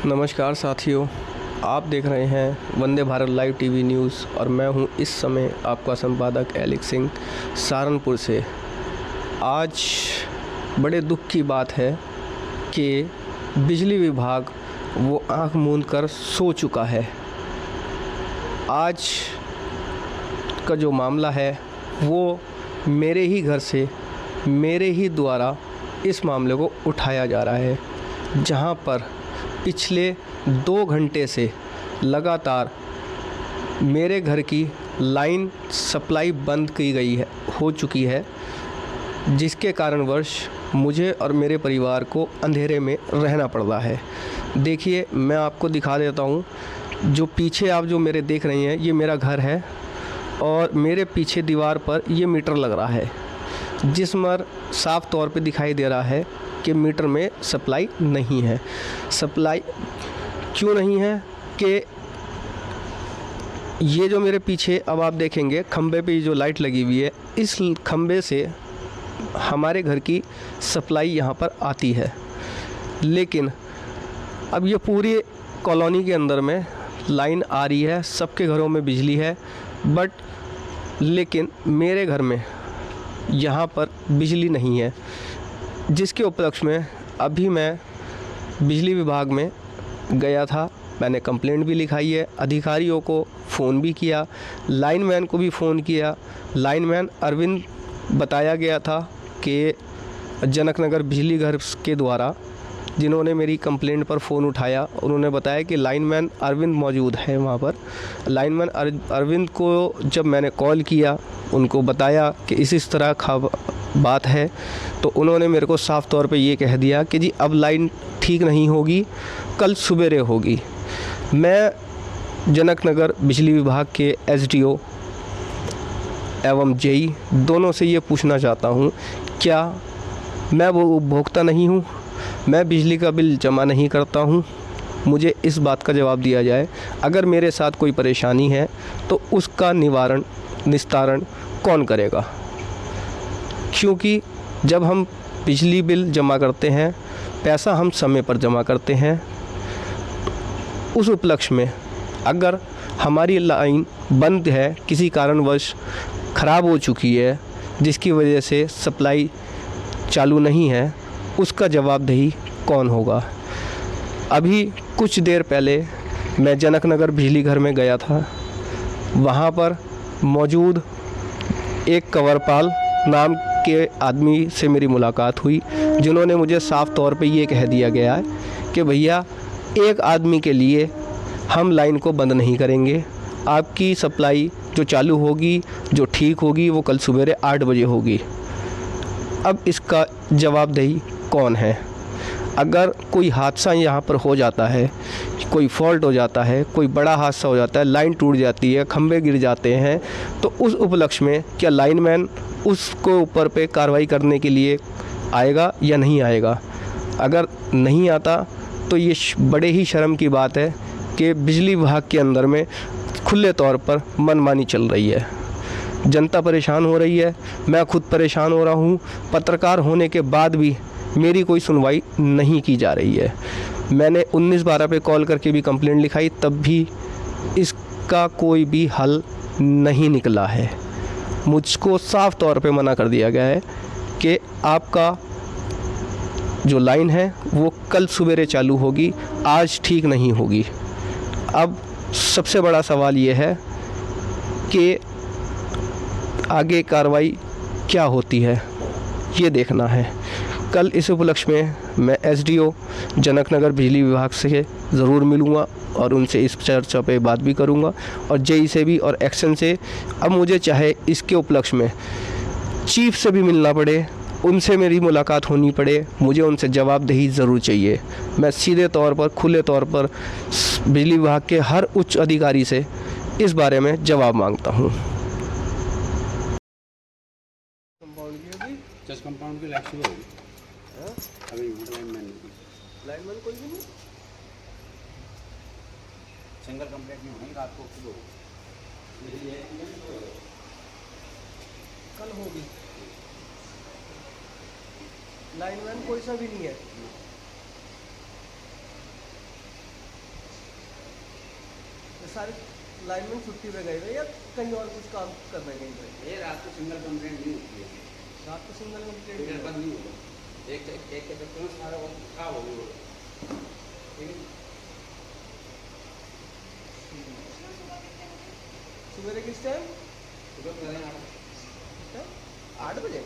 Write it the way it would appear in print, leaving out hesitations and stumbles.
नमस्कार साथियों, आप देख रहे हैं Vande Bharat live TV news और मैं हूं इस समय आपका संपादक एलेक्स सिंह सहारनपुर से। आज बड़े दुख की बात है कि बिजली विभाग वो आंख मूंद कर सो चुका है। आज का जो मामला है वो मेरे ही घर से मेरे ही द्वारा इस मामले को उठाया जा रहा है, जहां पर पिछले 2 घंटे से लगातार मेरे घर की लाइन सप्लाई बंद की गई है हो चुकी है, जिसके कारणवश मुझे और मेरे परिवार को अंधेरे में रहना पड़ रहा है। देखिए, मैं आपको दिखा देता हूँ। जो पीछे आप जो मेरे देख रही हैं, ये मेरा घर है और मेरे पीछे दीवार पर ये मीटर लग रहा है, जिसमें साफ़ तौर पे दिखाई दे रहा है कि मीटर में सप्लाई नहीं है। सप्लाई क्यों नहीं है कि ये जो मेरे पीछे अब आप देखेंगे खंबे पे जो लाइट लगी हुई है, इस खंबे से हमारे घर की सप्लाई यहाँ पर आती है। लेकिन अब ये पूरी कॉलोनी के अंदर में लाइन आ रही है, सबके घरों में बिजली है, लेकिन मेरे घर में यहाँ पर बिजली नहीं है, जिसके उपलक्ष्य में अभी मैं बिजली विभाग में गया था। मैंने कंप्लेंट भी लिखाई है, अधिकारियों को फ़ोन भी किया, लाइनमैन को भी फ़ोन किया। लाइनमैन अरविंद बताया गया था कि जनकनगर बिजली घर के द्वारा जिन्होंने मेरी कंप्लेंट पर फ़ोन उठाया, उन्होंने बताया कि लाइनमैन अरविंद मौजूद है वहाँ पर। लाइनमैन अरविंद को जब मैंने कॉल किया, उनको बताया कि इस तरह बात है, तो उन्होंने मेरे को साफ़ तौर पे ये कह दिया कि जी अब लाइन ठीक नहीं होगी, कल सुबेरे होगी। मैं जनकनगर बिजली विभाग के एसडीओ एवं जेई दोनों से ये पूछना चाहता हूँ, क्या मैं वो उपभोक्ता नहीं हूँ? मैं बिजली का बिल जमा नहीं करता हूँ? मुझे इस बात का जवाब दिया जाए। अगर मेरे साथ कोई परेशानी है तो उसका निस्तारण कौन करेगा? क्योंकि जब हम बिजली बिल जमा करते हैं, पैसा हम समय पर जमा करते हैं, उस उपलक्ष्य में अगर हमारी लाइन बंद है, किसी कारणवश ख़राब हो चुकी है, जिसकी वजह से सप्लाई चालू नहीं है, उसका जवाबदेही कौन होगा? अभी कुछ देर पहले मैं जनकनगर बिजली घर में गया था। वहाँ पर मौजूद एक कंवरपाल नाम के आदमी से मेरी मुलाकात हुई, जिन्होंने मुझे साफ़ तौर पे ये कह दिया गया है कि भैया, एक आदमी के लिए हम लाइन को बंद नहीं करेंगे। आपकी सप्लाई जो चालू होगी, जो ठीक होगी, वो कल सुबह 8 बजे होगी। अब इसका जवाबदेही कौन है? अगर कोई हादसा यहाँ पर हो जाता है, कोई फॉल्ट हो जाता है, कोई बड़ा हादसा हो जाता है, लाइन टूट जाती है, खंभे गिर जाते हैं, तो उस उपलक्ष्य में क्या लाइनमैन उसको ऊपर पे कार्रवाई करने के लिए आएगा या नहीं आएगा? अगर नहीं आता तो ये बड़े ही शर्म की बात है कि बिजली विभाग के अंदर में खुले तौर पर मनमानी चल रही है। जनता परेशान हो रही है, मैं खुद परेशान हो रहा हूँ। पत्रकार होने के बाद भी मेरी कोई सुनवाई नहीं की जा रही है। मैंने 1912 पे कॉल करके भी कंप्लेंट लिखाई, तब भी इसका कोई भी हल नहीं निकला है। मुझको साफ़ तौर पे मना कर दिया गया है कि आपका जो लाइन है वो कल सुबेरे चालू होगी, आज ठीक नहीं होगी। अब सबसे बड़ा सवाल ये है कि आगे कार्रवाई क्या होती है, ये देखना है। कल इस उपलक्ष्य में मैं एसडीओ जनकनगर बिजली विभाग से ज़रूर मिलूँगा और उनसे इस चर्चा पे बात भी करूँगा, और जेई से भी और एक्शन से। अब मुझे चाहे इसके उपलक्ष्य में चीफ से भी मिलना पड़े, उनसे मेरी मुलाकात होनी पड़े, मुझे उनसे जवाबदेही ज़रूर चाहिए। मैं सीधे तौर पर, खुले तौर पर बिजली विभाग के हर उच्च अधिकारी से इस बारे में जवाब मांगता हूँ। कंपाउंड की लाइट शुरू होगी। अभी लाइनमैन कोई भी नहीं, सिंगल कंप्लेंट नहीं होगी, रात को शुरू होगी, कल होगी। लाइनमैन कोई सा भी नहीं है। सारे लाइनमैन छुट्टी पे गए हुए या कहीं और कुछ काम कर रहे हैं कहीं पे? ये रात को सिंगल कंप्लेंट नहीं होती है, रात को सिंगल फिर कंप्लेंट बंद नहीं होगा। एक के चक्कर में सारा वक्त खराब हो गया। ठीक है, सुबह किस टाइम? सुबह करें आप 8 बजे